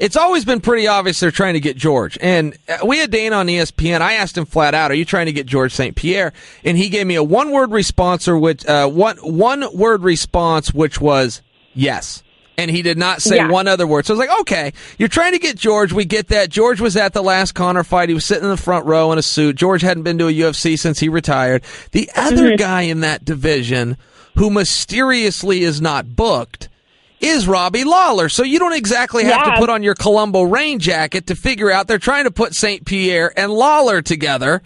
it's always been pretty obvious they're trying to get George. And we had Dana on ESPN. I asked him flat out, "Are you trying to get George St. Pierre?" And he gave me a one-word response, one-word response, which was yes. And he did not say one other word. So I was like, okay, you're trying to get George. We get that. George was at the last Conor fight. He was sitting in the front row in a suit. George hadn't been to a UFC since he retired. The other guy in that division who mysteriously is not booked is Robbie Lawler. So you don't exactly have to put on your Colombo rain jacket to figure out they're trying to put St. Pierre and Lawler together.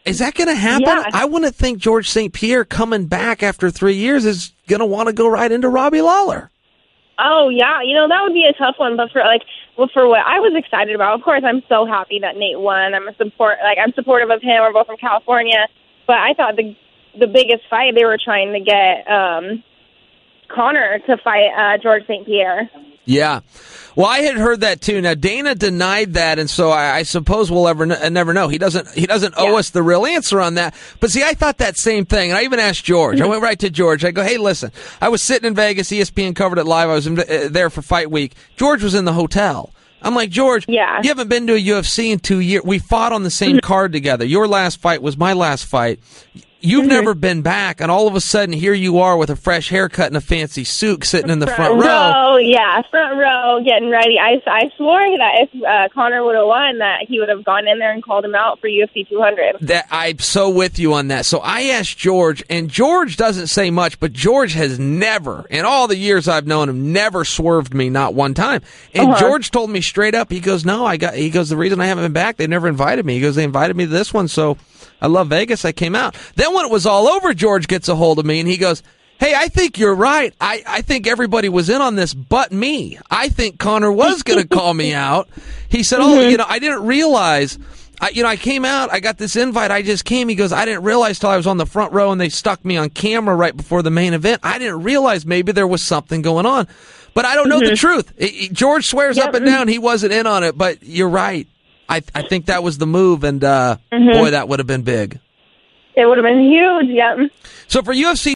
Is that going to happen? Yeah. I wouldn't think George St. Pierre coming back after 3 years is going to want to go right into Robbie Lawler. Oh, yeah. That would be a tough one. But for what I was excited about, of course, I'm so happy that Nate won. I'm supportive of him. We're both from California. But I thought the biggest fight, they were trying to get Conor to fight George St. Pierre. Yeah. Well, I had heard that too. Now Dana denied that, and so I suppose we'll never know. He doesn't owe us the real answer on that. But see, I thought that same thing, and I even asked George. I went right to George. I go, "Hey, listen, I was sitting in Vegas. ESPN covered it live. I was there for Fight Week. George was in the hotel. I'm like, George, you haven't been to a UFC in 2 years. We fought on the same card together. Your last fight was my last fight. You've never been back, and all of a sudden, here you are with a fresh haircut and a fancy suit sitting in the front row. Oh, yeah, front row, getting ready. I swore that if Conor would have won, that he would have gone in there and called him out for UFC 200. I'm so with you on that. So I asked George, and George doesn't say much, but George has never, in all the years I've known him, never swerved me, not one time. And George told me straight up, he goes, the reason I haven't been back, they never invited me. He goes, they invited me to this one, so I love Vegas. I came out. Then when it was all over, George gets a hold of me and he goes, "Hey, I think you're right. I think everybody was in on this but me. I think Conor was going to call me out." He said, I didn't realize. I came out. I got this invite. I just came. He goes, "I didn't realize till I was on the front row and they stuck me on camera right before the main event. I didn't realize maybe there was something going on. But I don't know the truth." George swears up and down he wasn't in on it, but you're right. I think that was the move, and boy, that would have been big. It would have been huge, yeah. So for UFC